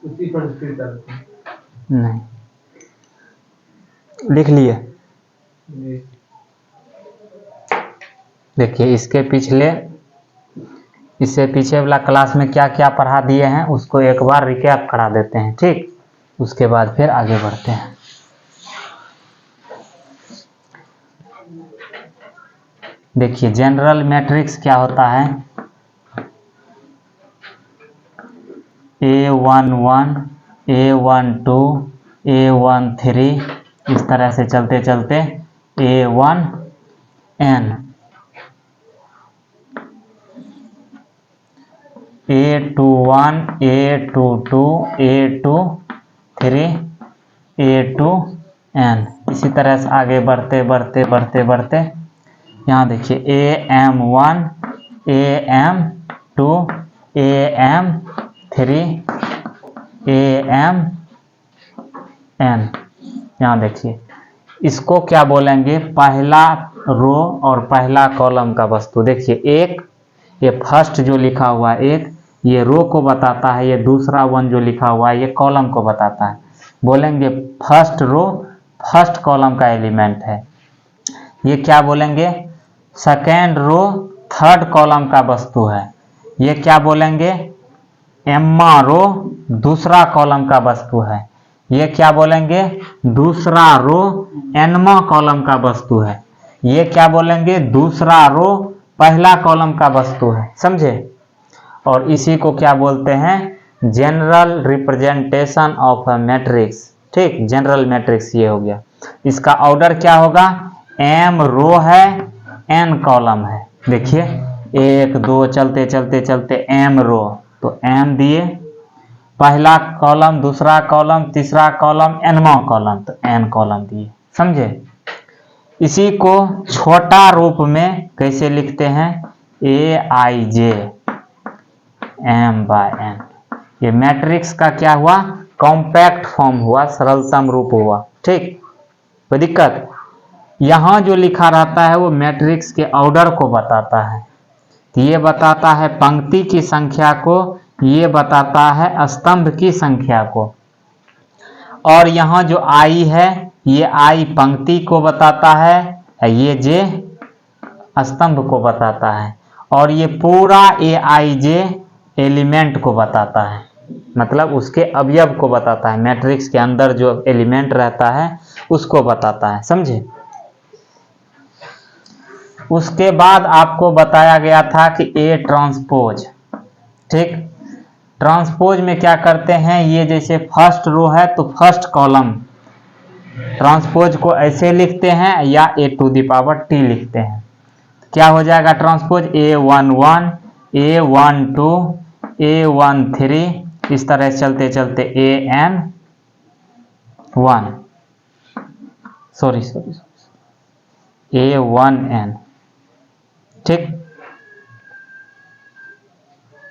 उसी पर स्थिर करते हैं। नहीं, लिख लिए। जी। देखिए इससे पीछे वाला क्लास में क्या क्या पढ़ा दिए हैं उसको एक बार रिकैप करा देते हैं, ठीक। उसके बाद फिर आगे बढ़ते हैं। देखिए जनरल मैट्रिक्स क्या होता है, A11, A12, A13, इस तरह से चलते चलते A1N, A21, A22, A23, A2N, इसी तरह से आगे बढ़ते बढ़ते बढ़ते बढ़ते यहाँ देखिए AM1, AM2, AM3, AMN। यहाँ देखिए इसको क्या बोलेंगे, पहला रो और पहला कॉलम का वस्तु। देखिए एक ये फर्स्ट जो लिखा हुआ है, एक ये रो को बताता है, ये दूसरा वन जो लिखा हुआ है ये कॉलम को बताता है। बोलेंगे फर्स्ट रो फर्स्ट कॉलम का एलिमेंट है। ये क्या बोलेंगे, सेकेंड रो थर्ड कॉलम का वस्तु है। ये क्या बोलेंगे, एम्मा रो दूसरा कॉलम का वस्तु है। ये क्या बोलेंगे, दूसरा रो एनमा कॉलम का वस्तु है। ये क्या बोलेंगे, दूसरा रो पहला कॉलम का वस्तु है, समझे। और इसी को क्या बोलते हैं, general representation of a matrix, ठीक। जनरल मैट्रिक्स ये हो गया। इसका ऑर्डर क्या होगा, एम रो है एन कॉलम है। देखिए 1 2 चलते चलते चलते एम रो, तो एम दिए, पहला कॉलम दूसरा कॉलम तीसरा कॉलम एनवा कॉलम, तो एन कॉलम दिए, समझे। इसी को छोटा रूप में कैसे लिखते हैं, AIJ M/n। ये मैट्रिक्स का क्या हुआ, कॉम्पैक्ट फॉर्म हुआ, सरलतम रूप हुआ, ठीक। कोई दिक्कत, यहाँ जो लिखा रहता है वो मैट्रिक्स के ऑर्डर को बताता है। तो ये बताता है पंक्ति की संख्या को, ये बताता है स्तंभ की संख्या को। और यहाँ जो I है ये I पंक्ति को बताता है, ये J स्तंभ को बताता है। और ये पूरा AIJ एलिमेंट को बताता है, मतलब उसके अवयव को बताता है। मैट्रिक्स के अंदर जो एलिमेंट रहता है उसको बताता है, समझे। उसके बाद आपको बताया गया था कि A ट्रांसपोज, ठीक। ट्रांसपोज में क्या करते हैं, ये जैसे फर्स्ट रो है तो फर्स्ट कॉलम ट्रांसपोज को ऐसे लिखते हैं या A⁴ लिखते हैं। क्या हो जाएगा ट्रांसपोज, A11, A12, A13, इस तरह से चलते चलते A1N, ठीक।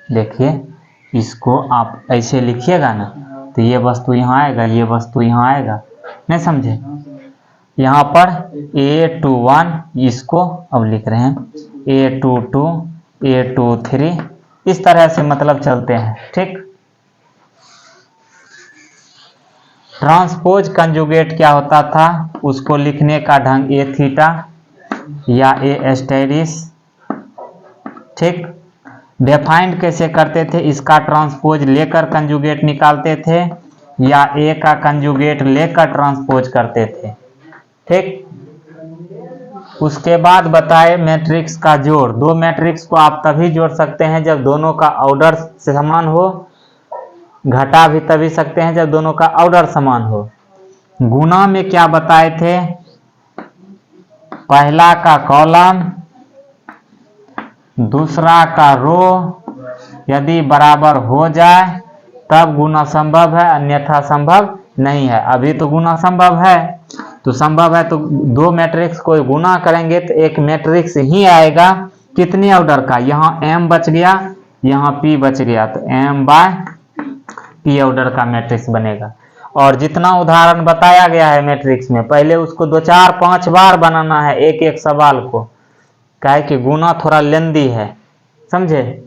देखिए इसको आप ऐसे लिखिएगा ना तो ये वस्तु यहाँ आएगा, ये वस्तु यहाँ आएगा, नहीं समझे। यहाँ पर A21 इसको अब लिख रहे हैं A22, A23, इस तरह से मतलब चलते हैं, ठीक। ट्रांसपोज कंजुगेट क्या होता था, उसको लिखने का ढंग A या A*, ठीक। डिफाइंड कैसे करते थे, इसका ट्रांसपोज लेकर कंजुगेट निकालते थे या A का कंजुगेट लेकर ट्रांसपोज करते थे, ठीक। उसके बाद बताए मैट्रिक्स का जोड़। दो मैट्रिक्स को आप तभी जोड़ सकते हैं जब दोनों का ऑर्डर समान हो, घटा भी तभी सकते हैं जब दोनों का ऑर्डर समान हो। गुणा में क्या बताए थे, पहला का कॉलम दूसरा का रो यदि बराबर हो जाए तब गुना संभव है, अन्यथा संभव नहीं है। अभी तो गुना संभव है, तो संभव है तो दो मैट्रिक्स को गुना करेंगे तो एक मैट्रिक्स ही आएगा। कितने ऑर्डर का, यहाँ M बच गया यहाँ P बच गया, तो M/P ऑर्डर का मैट्रिक्स बनेगा। और जितना उदाहरण बताया गया है मैट्रिक्स में, पहले उसको 2 4 5 बार बनाना है एक एक सवाल को, काहे कि गुना थोड़ा लेंदी है, समझे।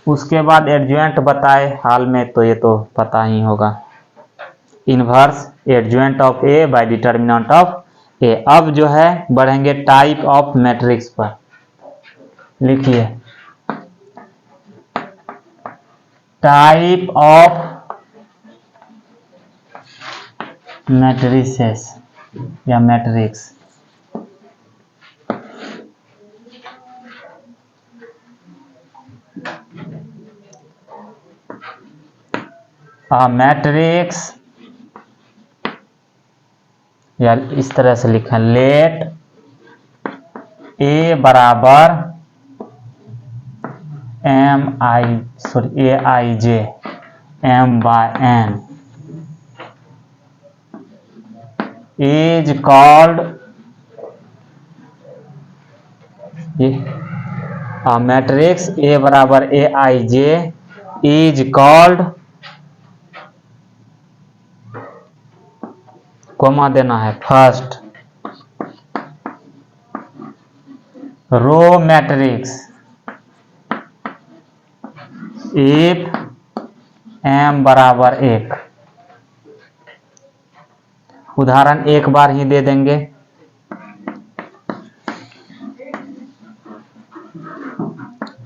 उसके बाद एडजॉइंट बताए हाल में, तो ये तो पता ही होगा, inverse adjoint of A by determinant of A. अब जो है बढ़ेंगे टाइप ऑफ मैट्रिक्स पर। लिखिए टाइप ऑफ मैट्रिसेस या मैट्रिक्स। मैट्रिक्स या इस तरह से लिखें, लेट ए बराबर a i j m by n is called matrix A बराबर a i j is called, comma देना है, first row matrix if m बराबर 1। उदाहरण एक बार ही दे देंगे।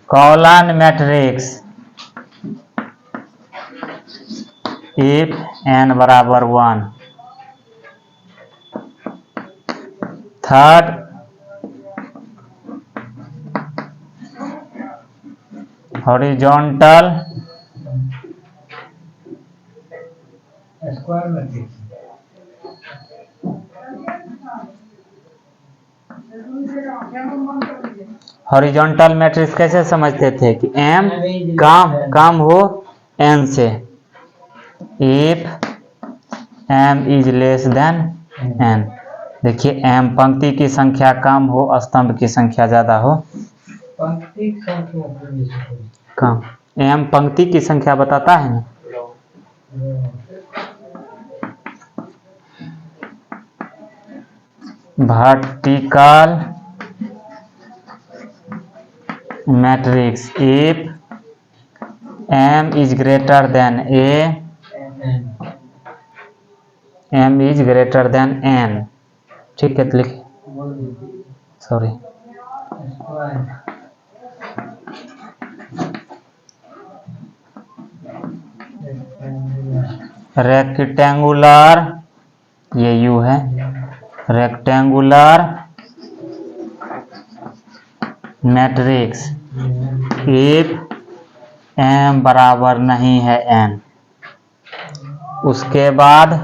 कॉलन मैट्रिक्स इफ एन बराबर 1। Third horizontal square matrix. Horizontal matrix कैसे समझते थे कि एम कम हो एन से, if m is less than n. देखिए एम पंक्ति की संख्या कम हो, स्तंभ की संख्या ज्यादा हो। पंक्ति की संख्या कम, एम पंक्ति की संख्या बताता है ना। Vertical matrix if m is greater than a, m is greater than n. ठीक है, लिखिए, सॉरी, रेक्टेंगुलर, ये यू है, रेक्टेंगुलर मैट्रिक्स इफ एम बराबर नहीं है एन। उसके बाद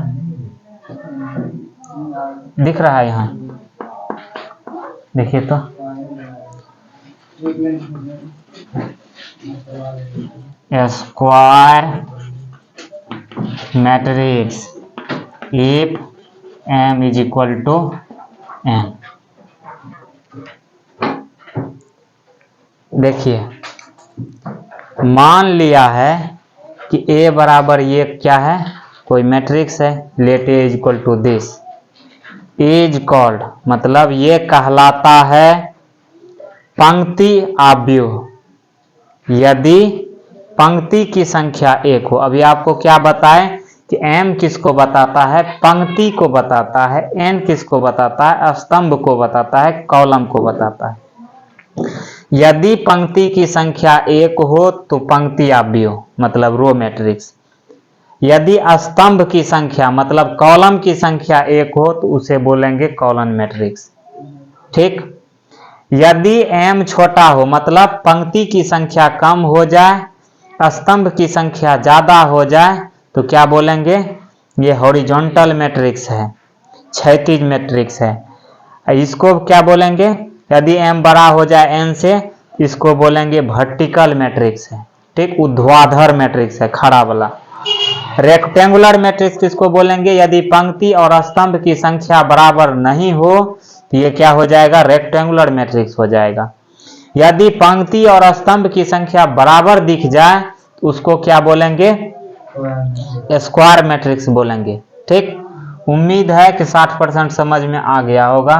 दिख रहा है यहाँ, देखिए तो, square matrix if m is equal to n. देखिए मान लिया है कि ए बराबर ये क्या है, कोई मैट्रिक्स है, let a is equal to this, is called मतलब ये कहलाता है पंक्ति आव्यूह। यदि पंक्ति की संख्या एक हो, अभी आपको क्या बताएं कि एम किसको बताता है, पंक्ति को बताता है, एन किसको बताता है, स्तंभ को बताता है, कॉलम को बताता है। यदि पंक्ति की संख्या एक हो तो पंक्ति आव्यूह मतलब रो मैट्रिक्स। यदि स्तंभ की संख्या मतलब कॉलम की संख्या एक हो तो उसे बोलेंगे कॉलन मैट्रिक्स। ठीक। यदि एम छोटा हो मतलब पंक्ति की संख्या कम हो जाए, स्तंभ की संख्या ज्यादा हो जाए, तो क्या बोलेंगे, ये हॉरिजॉन्टल मैट्रिक्स है, क्षैतिज मैट्रिक्स है। इसको क्या बोलेंगे, यदि एम बड़ा हो जाए एन से, इसको बोलेंगे वर्टिकल मैट्रिक्स है। ठीक, ऊर्ध्वाधर मैट्रिक्स है, खड़ा वाला। रेक्टेंगुलर मैट्रिक्स किसको बोलेंगे, यदि पंक्ति और स्तंभ की संख्या बराबर नहीं हो तो ये क्या हो जाएगा, रेक्टेंगुलर मैट्रिक्स हो जाएगा। यदि पंक्ति और स्तंभ की संख्या बराबर दिख जाए तो उसको क्या बोलेंगे, स्क्वायर मैट्रिक्स बोलेंगे। ठीक, उम्मीद है कि 60% समझ में आ गया होगा।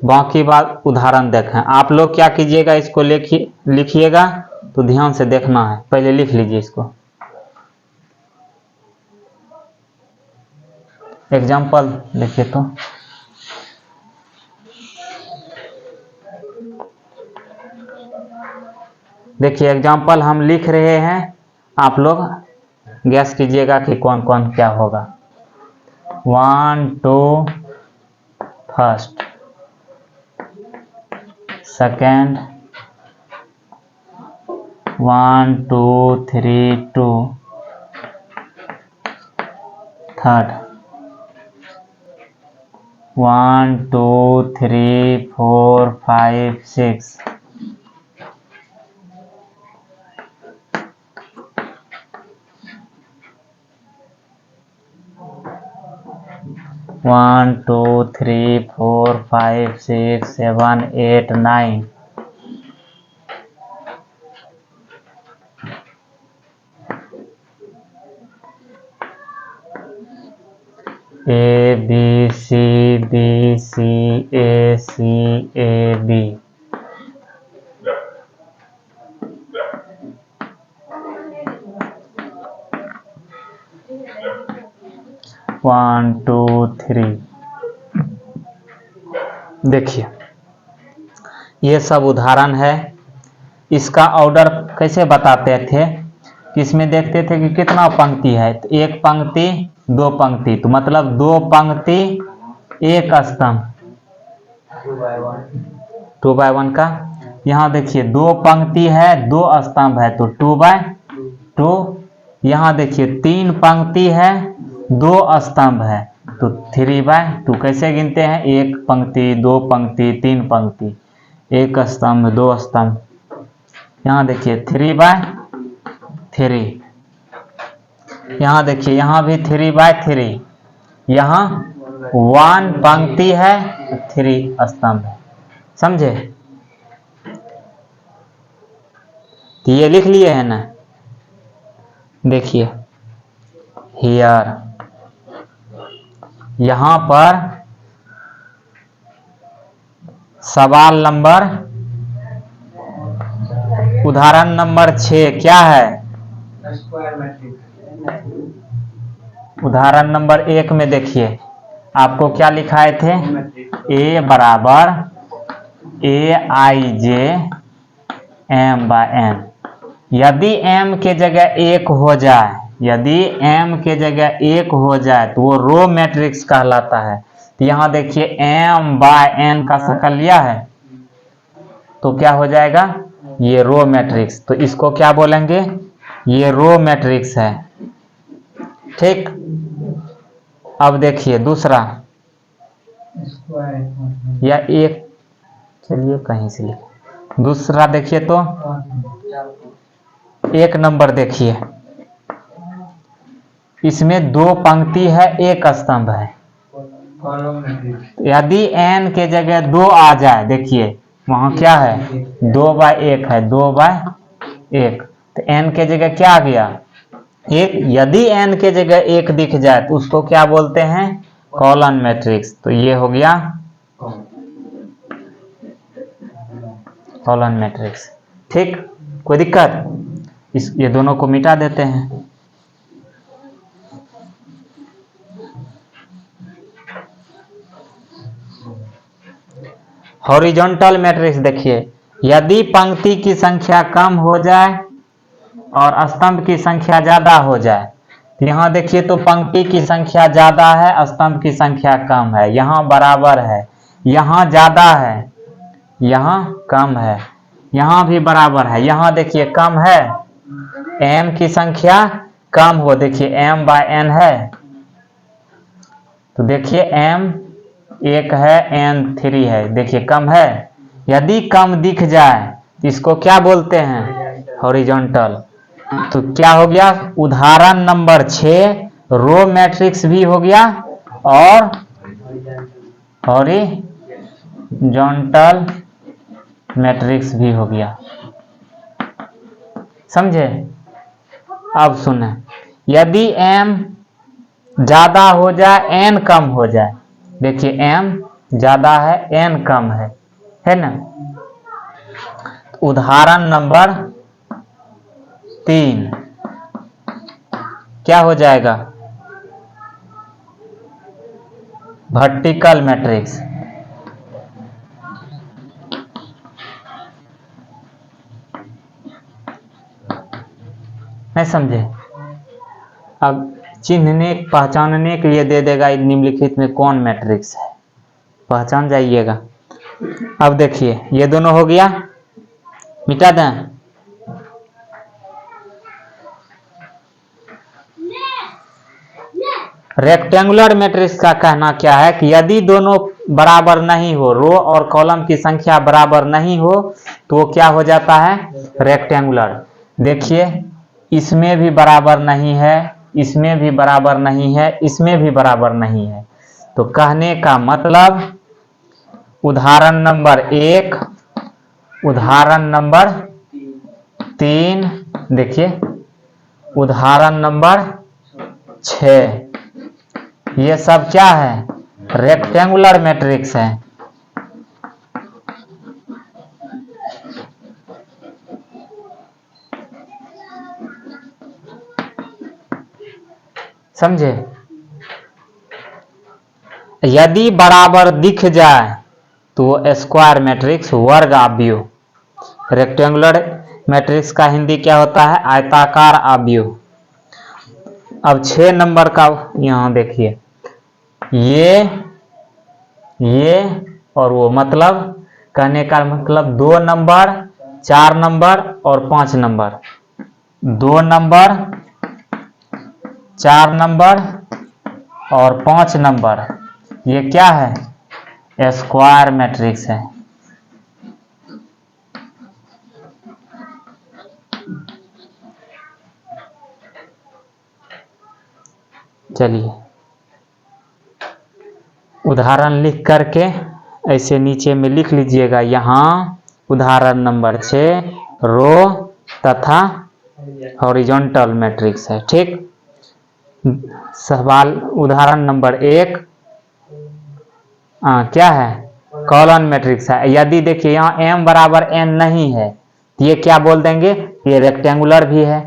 बाकी बात उदाहरण देखें। आप लोग क्या कीजिएगा, इसको लिखिएगा तो ध्यान से देखना है, पहले लिख लीजिए इसको। एग्जाम्पल देखिए तो देखिए एग्जाम्पल हम लिख रहे हैं, आप लोग गैस कीजिएगा कि कौन कौन क्या होगा। 1 2 first, second 1 2 3 2, third 1 2 3 4 5 6, 1 2 3 4 5 6 7 8 9, A B C B C A C A B, 1 2 3। देखिए ये सब उदाहरण है। इसका ऑर्डर कैसे बताते थे कि इसमें देखते थे कि कितना पंक्ति है, तो एक पंक्ति दो पंक्ति, तो मतलब दो पंक्ति एक स्तंभ, 2 by 1 का। यहाँ देखिए दो पंक्ति है दो स्तंभ है तो 2 by 2। यहाँ देखिए तीन पंक्ति है दो स्तंभ है तो 3 by 2। कैसे गिनते हैं, एक पंक्ति दो पंक्ति तीन पंक्ति एक स्तंभ दो स्तंभ। यहाँ देखिए 3 by 3, यहाँ देखिए यहाँ भी 3 by 3, यहाँ 1 पंक्ति है 3 स्तंभ है। समझे, तो ये लिख लिए है ना। देखिए हियर, यहाँ पर सवाल नंबर उदाहरण नंबर 6 क्या है, उदाहरण नंबर 1 में देखिए आपको क्या लिखाए थे, A बराबर AIJ M by N। यदि M के जगह 1 हो जाए, यदि M के जगह 1 हो जाए तो वो रो मैट्रिक्स कहलाता है। तो यहाँ देखिए M by N का शकल लिया है तो क्या हो जाएगा, ये रो मैट्रिक्स। तो इसको क्या बोलेंगे, ये रो मैट्रिक्स है। ठीक, अब देखिए दूसरा, या एक, चलिए कहीं से लिख, दूसरा देखिए तो 1 नंबर देखिए, इसमें दो पंक्ति है एक स्तंभ है। यदि n के जगह 2 आ जाए, देखिए वहां क्या है 2 by 1 है, 2 by 1, तो n के जगह क्या आ गया 1। यदि n के जगह 1 दिख जाए तो उसको क्या बोलते हैं, कॉलन मैट्रिक्स। तो ये हो गया कॉलन मैट्रिक्स। ठीक, कोई दिक्कत, ये दोनों को मिटा देते हैं। हॉरिजॉन्टल मैट्रिक्स देखिए, यदि पंक्ति की संख्या कम हो जाए और स्तंभ की संख्या ज्यादा हो जाए, तो यहाँ देखिए तो पंक्ति की संख्या ज्यादा है स्तंभ की संख्या कम है, यहाँ बराबर है, यहाँ ज्यादा है यहाँ कम है, यहाँ भी बराबर है, यहाँ देखिए कम है, m की संख्या कम हो, देखिए m by n है तो देखिए m 1 है n 3 है, देखिए कम है। यदि कम दिख जाए तो इसको क्या बोलते हैं, हॉरिजॉन्टल। तो क्या हो गया, उदाहरण नंबर 6 रो मैट्रिक्स भी हो गया और हॉरिजॉन्टल मैट्रिक्स भी हो गया। समझे, अब सुने, यदि m ज्यादा हो जाए n कम हो जाए, देखिए m ज्यादा है n कम है ना। उदाहरण नंबर 3 क्या हो जाएगा? Vertical matrix. नहीं समझे? अब चिन्हने पहचानने के लिए दे देगा निम्नलिखित में कौन मैट्रिक्स है, पहचान जाइएगा। अब देखिए ये दोनों हो गया, मिटा दें। रेक्टेंगुलर मैट्रिक्स का कहना क्या है कि यदि दोनों बराबर नहीं हो, रो और कॉलम की संख्या बराबर नहीं हो, तो वो क्या हो जाता है? रेक्टेंगुलर। देखिए इसमें भी बराबर नहीं है, इसमें भी बराबर नहीं है, इसमें भी बराबर नहीं है। तो कहने का मतलब उदाहरण नंबर 1, उदाहरण नंबर 3, देखिए उदाहरण नंबर 6, ये सब क्या है? रेक्टेंगुलर मैट्रिक्स है। समझे? यदि बराबर दिख जाए तो वो स्क्वायर मैट्रिक्स, वर्ग आव्यूह। रेक्टेंगुलर मैट्रिक्स का हिंदी क्या होता है? आयताकार आव्यूह। अब 6 नंबर का यहां देखिए, ये और वो, मतलब कहने का मतलब 2 नंबर, 4 नंबर और 5 नंबर। 2 नंबर, 4 नंबर और 5 नंबर, ये क्या है? स्क्वायर मैट्रिक्स है। चलिए उदाहरण लिख करके ऐसे नीचे में लिख लीजिएगा। यहाँ उदाहरण नंबर 6 रो तथा हॉरिजॉन्टल मैट्रिक्स है। ठीक, सवाल उदाहरण नंबर 1 क्या है? कॉलम मैट्रिक्स है। यदि देखिए यहाँ m बराबर n नहीं है तो ये क्या बोल देंगे? ये रेक्टेंगुलर भी है।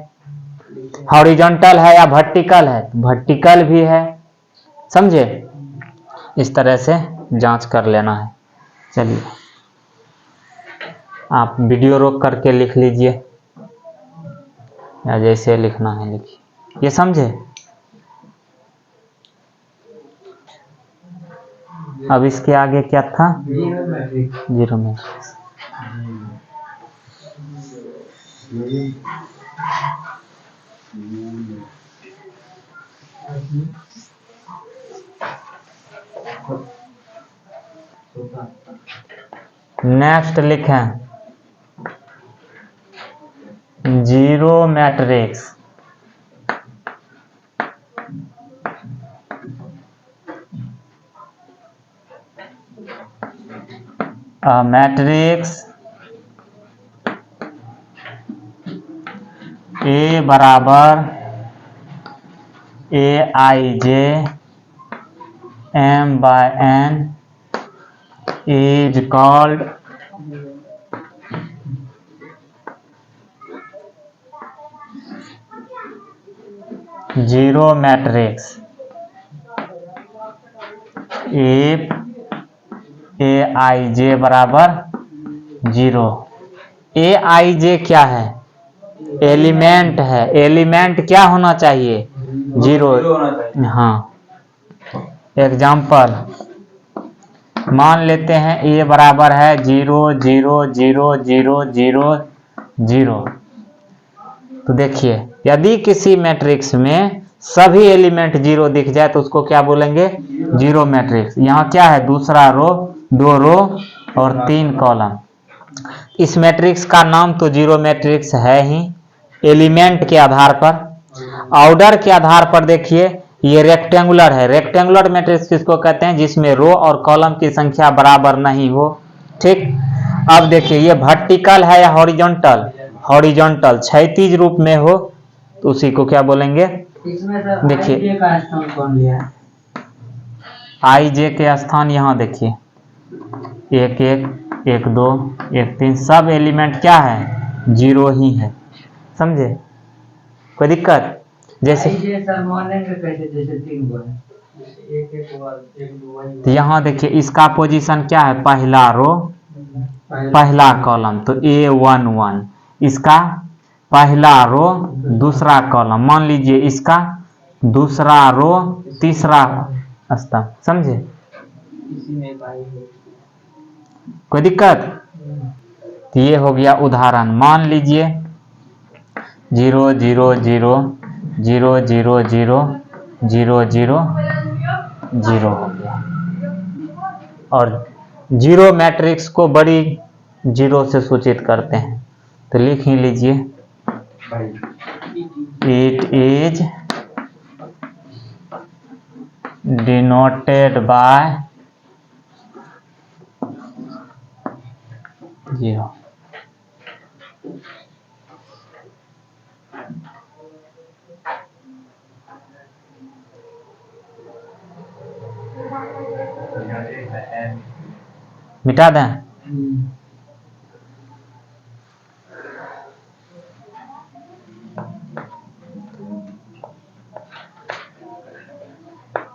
हॉरिजॉन्टल है या वर्टिकल है? वर्टिकल भी है। समझे? इस तरह से जांच कर लेना है। चलिए आप वीडियो रोक करके लिख लीजिए, या जैसे लिखना है लिखिए। ये समझे? अब इसके आगे क्या था? Zero matrix. Zero matrix. Next लिखें जीरो मैट्रिक्स। मैट्रिक्स ए बराबर aij m/n is called zero matrix if aij बराबर 0। aij क्या है? एलिमेंट है। एलिमेंट क्या होना चाहिए? 0। हाँ, एग्जाम्पल मान लेते हैं a बराबर है 0 0 0 0 0 0। तो देखिए यदि किसी मैट्रिक्स में सभी एलिमेंट 0 दिख जाए तो उसको क्या बोलेंगे? Zero matrix. यहाँ क्या है? दूसरा रो, 2 रो और 3 कॉलम। इस मैट्रिक्स का नाम तो जीरो मैट्रिक्स है ही। एलिमेंट के आधार पर, ऑर्डर के आधार पर देखिए ये रेक्टेंगुलर है। रेक्टेंगुलर मैट्रिक्स किसको कहते हैं? जिसमें रो और कॉलम की संख्या बराबर नहीं हो। ठीक, अब देखिए ये वर्टिकल है या हॉरिजॉन्टल? हॉरिजॉन्टल। क्षैतिज रूप में हो तो उसी को क्या बोलेंगे? देखिए का स्थान कौन लिया है? आई जे के स्थान यहाँ देखिए 1 1 1 2 1 3, सब एलिमेंट क्या है? 0 ही है। समझे? कोई दिक्कत? जैसे ये सर मानेंगे कैसे, जैसे 3 गो है, एक एक बार एक दो तो यहाँ देखिए इसका पोजीशन क्या है, पहला रो पहला कॉलम, तो A11, इसका पहला रो दूसरा कॉलम, मान लीजिए इसका दूसरा रो तीसरा स्तंभ, समझे? इसी में पाई है। कोई दिक्कत? तो ये हो गया उदाहरण। मान लीजिए 0 0 0 0 0 0 0 0 0 हो गया, और जीरो मैट्रिक्स को बड़ी जीरो से सूचित करते हैं, तो लिख ही लीजिए, इट इज डिनोटेड बाय 0। मिटा दें?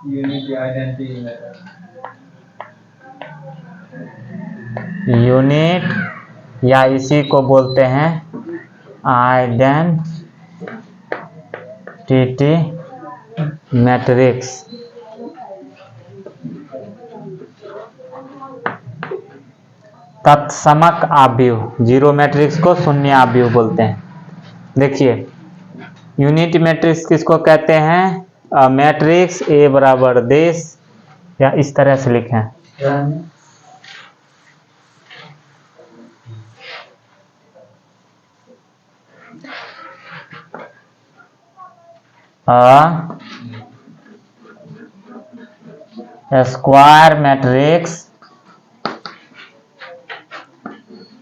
यूनिटी आइडेंटिटी मेथड, यूनिट या इसी को बोलते हैं आइडेंटिटी मैट्रिक्स। तत्समक आव्यूह, जीरो मैट्रिक्स को शून्य आव्यूह बोलते हैं। देखिए यूनिट मैट्रिक्स किसको कहते हैं? मैट्रिक्स A बराबर देश, या इस तरह से लिखें, स्क्वायर मैट्रिक्स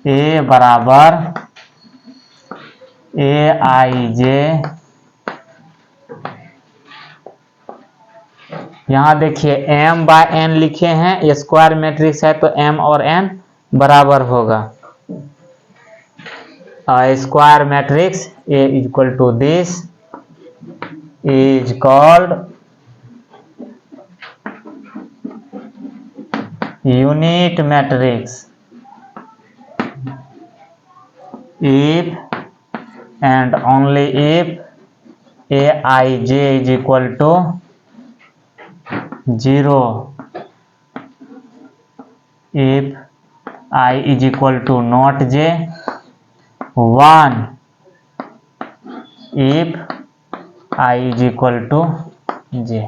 A बराबर AIJ, यहाँ देखिए m बाय n लिखे हैं, स्क्वायर मैट्रिक्स है तो m और n बराबर होगा। Square matrix A equal to this is called unit matrix if and only if Aij is equal to 0, if I is equal to not j, 1 if I is equal to j।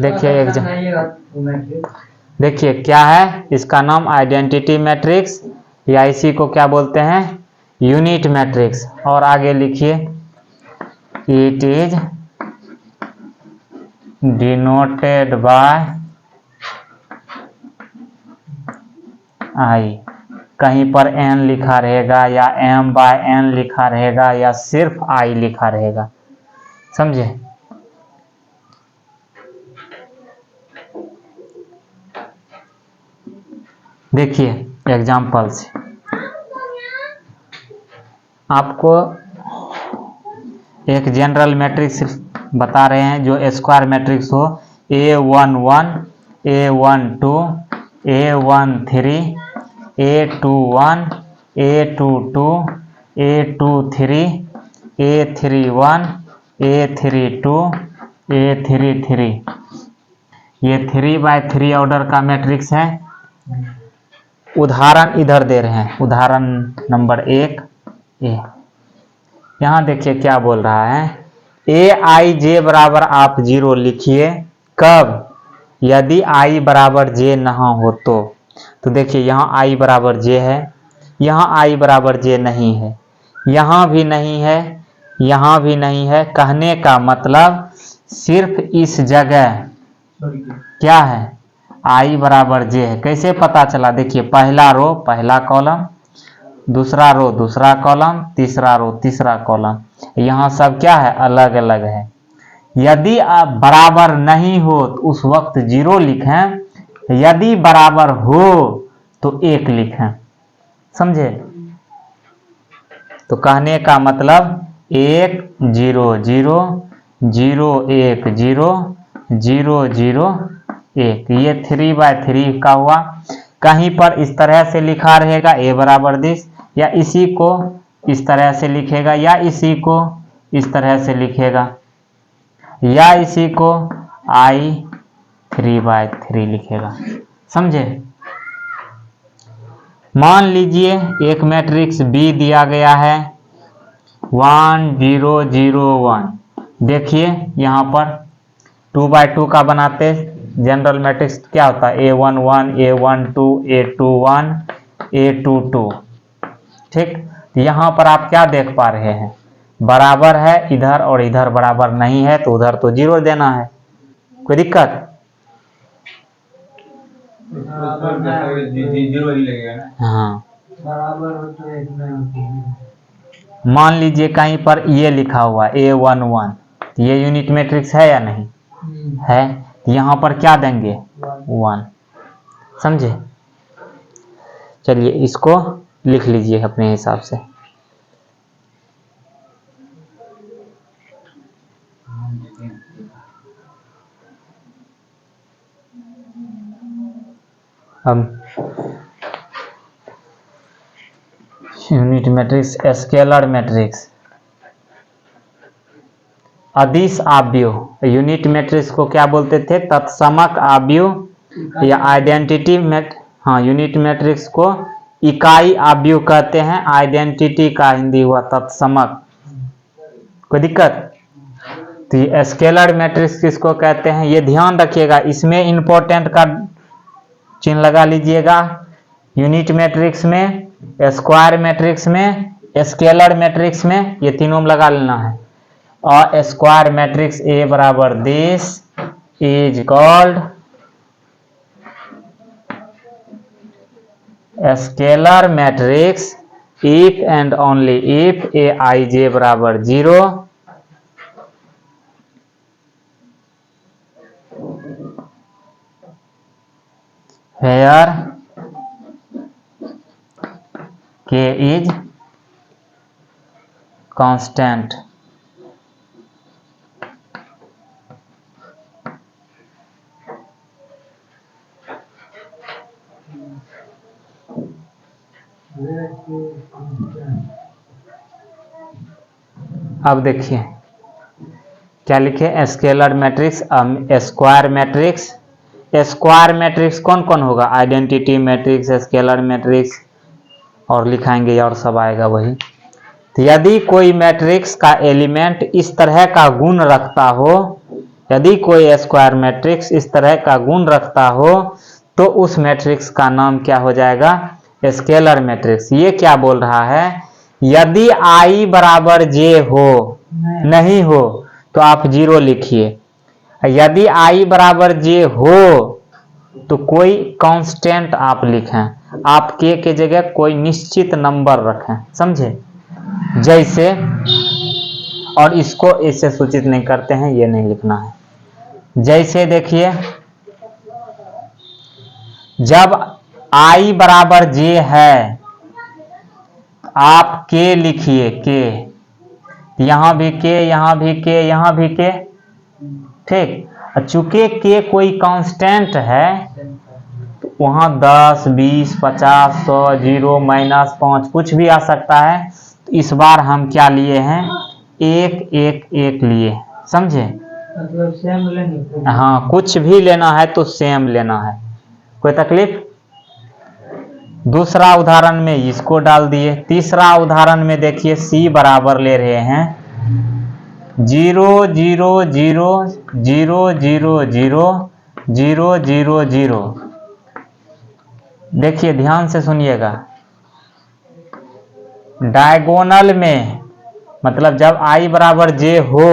देखिए देखिए क्या है, इसका नाम identity matrix, या इसी को क्या बोलते हैं, यूनिट मैट्रिक्स। और आगे लिखिए, इट इज डिनोटेड बाय आई, कहीं पर n लिखा रहेगा, या m बाय n लिखा रहेगा, या सिर्फ i लिखा रहेगा, समझे? देखिए एग्जाम्पल से आपको एक जनरल मैट्रिक्स बता रहे हैं जो स्क्वायर मैट्रिक्स हो, A11 A12 A13 A21 A22 A23 A31 A32 A33, ये 3x3 ऑर्डर का मैट्रिक्स है। उदाहरण इधर दे रहे हैं, उदाहरण नंबर 1 ए। यहाँ देखिए क्या बोल रहा है, Aij बराबर आप 0 लिखिए, कब? यदि i बराबर j ना हो तो देखिए यहाँ i बराबर j है, यहाँ i बराबर j नहीं है, यहाँ भी नहीं है, यहाँ भी नहीं है। कहने का मतलब सिर्फ इस जगह क्या है, i बराबर j है। कैसे पता चला? देखिए पहला रो पहला कॉलम, दूसरा रो दूसरा कॉलम, तीसरा रो तीसरा कॉलम, यहाँ सब क्या है, अलग अलग है। यदि आप बराबर नहीं हो तो उस वक्त 0 लिखें, यदि बराबर हो तो 1 लिखें। समझे? तो कहने का मतलब 1 0 0 0 1 0 0 0 1, ये 3/3 का हुआ। कहीं पर इस तरह से लिखा रहेगा a बराबर दिस, या इसी को इस तरह से लिखेगा, या इसी को इस तरह से लिखेगा, या इसी को I 3/3 लिखेगा। समझे? मान लीजिए एक मैट्रिक्स B दिया गया है 1 0 0 1। देखिए यहाँ पर 2/2 का बनाते जनरल मैट्रिक्स क्या होता है, A1 1 A1 2 A2 1 A2 2। ठीक, यहाँ पर आप क्या देख पा रहे हैं, बराबर है इधर और इधर बराबर नहीं है, तो उधर तो 0 देना है। कोई दिक्कत? हाँ, बराबर हो तो 1 में होती है। मान लीजिए कहीं पर ये लिखा हुआ A1 1, ये यूनिट मैट्रिक्स है या नहीं है? यहाँ पर क्या देंगे 1। समझे? चलिए इसको लिख लीजिए अपने हिसाब से। अब यूनिट मैट्रिक्स, स्केलर मैट्रिक्स, अदिश आव्यूह। यूनिट मैट्रिक्स को क्या बोलते थे, तत्समक आव्यूह या आइडेंटिटी हाँ, यूनिट मैट्रिक्स को इकाई आव्यूह कहते हैं, आइडेंटिटी का हिंदी हुआ तत्समक। कोई दिक्कत? तो ये स्केलर मैट्रिक्स किसको कहते हैं, ये ध्यान रखिएगा, इसमें इंपॉर्टेंट का चिन्ह लगा लीजिएगा। यूनिट मैट्रिक्स में, स्क्वायर मैट्रिक्स में, स्केलर मैट्रिक्स में, ये तीनों में लगा लेना है। और स्क्वायर मैट्रिक्स A बराबर this is called scalar matrix if and only if Aij बराबर 0 where K is constant। अब देखिए क्या लिखे, scalar matrix, square matrix. Square matrix कौन कौन होगा, आइडेंटिटी मैट्रिक्स, स्केलर मैट्रिक्स, और लिखाएंगे और सब आएगा वही। तो यदि कोई मैट्रिक्स का एलिमेंट इस तरह का गुण रखता हो, यदि कोई स्क्वायर मैट्रिक्स इस तरह का गुण रखता हो, तो उस मैट्रिक्स का नाम क्या हो जाएगा, स्केलर मैट्रिक्स। ये क्या बोल रहा है, यदि I बराबर J हो, नहीं हो तो आप 0 लिखिए। यदि I बराबर J हो तो कोई कांस्टेंट आप लिखें, आप K के जगह कोई निश्चित नंबर रखें। समझे? जैसे, और इसको इससे सूचित नहीं करते हैं, ये नहीं लिखना है। जैसे देखिए, जब I बराबर J है आप K लिखिए, K, यहाँ भी K, यहाँ भी K, यहाँ भी K। ठीक, चूंकि K कोई कांस्टेंट है तो वहाँ 10 20 50 100 0 -5 कुछ भी आ सकता है। तो इस बार हम क्या लिए हैं, 1 1 1 लिए। समझे? मतलब सेम लेंगे। हाँ, कुछ भी लेना है तो सेम लेना है, कोई तकलीफ। दूसरा उदाहरण में इसको डाल दिए। तीसरा उदाहरण में देखिए C बराबर ले रहे हैं 0 0 0 0 0 0 0 0 0। देखिए ध्यान से सुनिएगा, डायगोनल में मतलब जब I बराबर J हो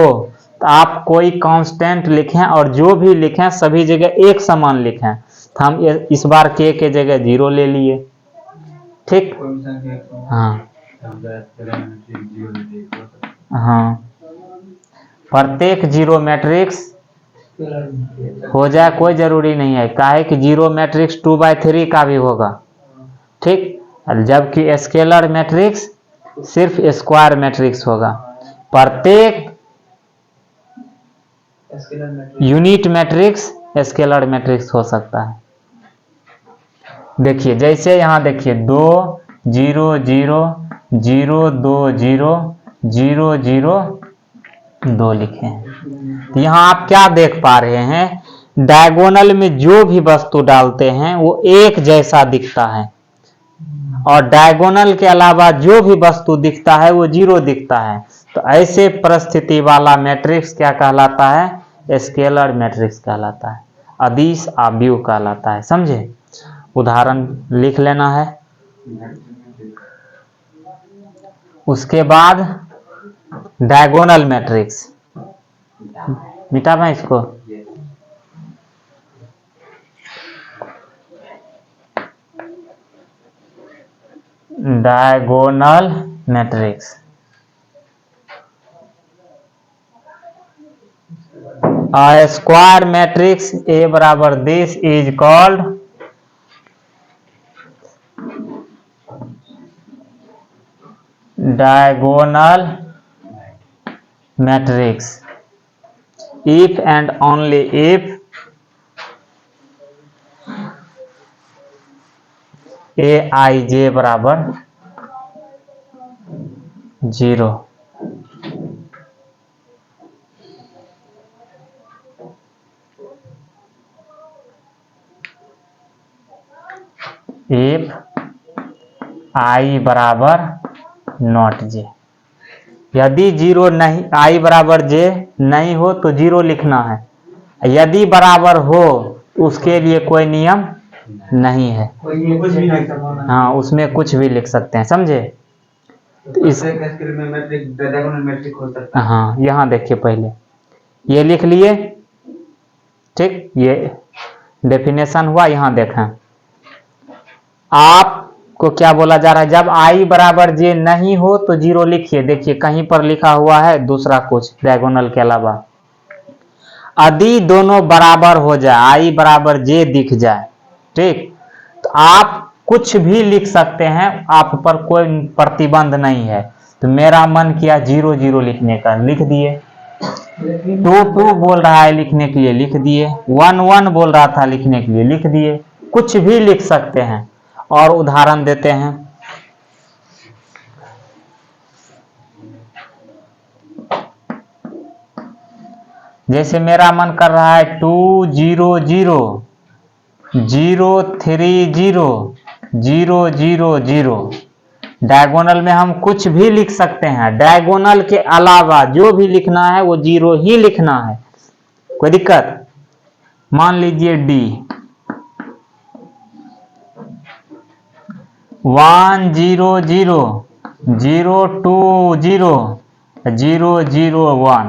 तो आप कोई कांस्टेंट लिखें, और जो भी लिखें सभी जगह एक समान लिखें। तो हम इस बार K के जगह 0 ले लिए। ठीक, हाँ हाँ, प्रत्येक जीरो मैट्रिक्स स्केलर हो जाए कोई जरूरी नहीं है, काहे कि जीरो मैट्रिक्स 2/3 का भी होगा, ठीक। जबकि स्केलर मैट्रिक्स सिर्फ स्क्वायर मैट्रिक्स होगा। प्रत्येक scalar matrix unit matrix scalar matrix हो सकता है। देखिए जैसे यहाँ देखिए 2 0 0 0 2 0 0 0 2 लिखे हैं। तो यहाँ आप क्या देख पा रहे हैं, डायगोनल में जो भी वस्तु डालते हैं वो एक जैसा दिखता है, और डायगोनल के अलावा जो भी वस्तु दिखता है वो जीरो दिखता है। तो ऐसे परिस्थिति वाला मैट्रिक्स क्या कहलाता है, स्केलर मैट्रिक्स कहलाता है, अदिश आव्यूह कहलाता है। समझे? उदाहरण लिख लेना है। उसके बाद डायगोनल मैट्रिक्स, मिटा मैं इसको। Diagonal matrix, a square matrix A बराबर this is called diagonal matrix if and only if aij बराबर 0। if i बराबर नॉट जे, यदि जीरो नहीं, i बराबर जे नहीं हो तो जीरो लिखना है, यदि बराबर हो उसके लिए कोई नियम नहीं है, कुछ भी नहीं करना। हाँ उसमें कुछ भी लिख सकते हैं। समझे? तो इस स्केल में मैट्रिक्स डायगोनल मैट्रिक्स हो सकता है। हाँ यहाँ देखिए, पहले ये लिख लिए, ठीक, ये डेफिनेशन हुआ। यहाँ देखें आपको क्या बोला जा रहा है, जब i बराबर जे नहीं हो तो जीरो लिखिए। देखिए कहीं पर लिखा हुआ है दूसरा कुछ डायगोनल के अलावा। यदि दोनों बराबर हो जाए, i बराबर जे दिख जाए, ठीक, तो आप कुछ भी लिख सकते हैं, आप पर कोई प्रतिबंध नहीं है। तो मेरा मन किया 0 0 लिखने का, लिख दिए। 2 2 बोल रहा है लिखने के लिए, लिख दिए। 1 1 बोल रहा था लिखने के लिए, लिख दिए। कुछ भी लिख सकते हैं। और उदाहरण देते हैं, जैसे मेरा मन कर रहा है 2 0 0 0 3 0 0 0 0। डायगोनल में हम कुछ भी लिख सकते हैं, डायगोनल के अलावा जो भी लिखना है वो जीरो ही लिखना है। कोई दिक्कत? मान लीजिए D 1 0 0 0 2 0 0 0 1।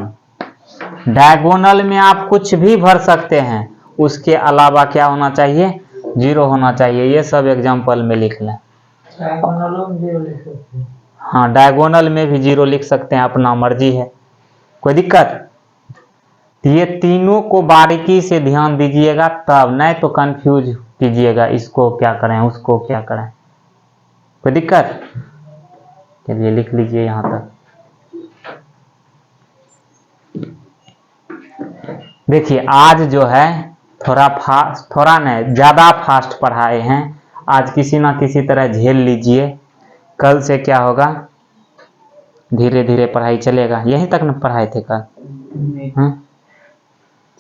डायगोनल में आप कुछ भी भर सकते हैं, उसके अलावा क्या होना चाहिए, जीरो होना चाहिए। ये सब एग्जाम्पल में लिख लें। डायगोनलों में जीरो लिख सकते हैं। हाँ डायगोनल में भी जीरो लिख सकते हैं, अपना मर्जी है। कोई दिक्कत? ये तीनों को बारीकी से ध्यान दीजिएगा, तब नहीं तो कंफ्यूज कीजिएगा, इसको क्या करें उसको क्या करें। कोई दिक्कत? चलिए लिख लीजिए यहाँ तक। देखिए आज जो है थोड़ा नहीं ज़्यादा फास्ट पढ़ाए हैं। आज किसी ना किसी तरह झेल लीजिए, कल से क्या होगा, धीरे धीरे पढ़ाई चलेगा। यहीं तक न पढ़ाए थे कल?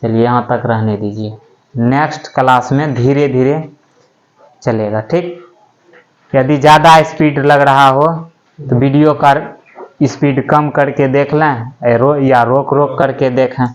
चलिए यहाँ तक रहने दीजिए, नेक्स्ट क्लास में धीरे धीरे चलेगा, ठीक। यदि ज़्यादा स्पीड लग रहा हो तो वीडियो का स्पीड कम करके देख लें, या रोक करके देखें।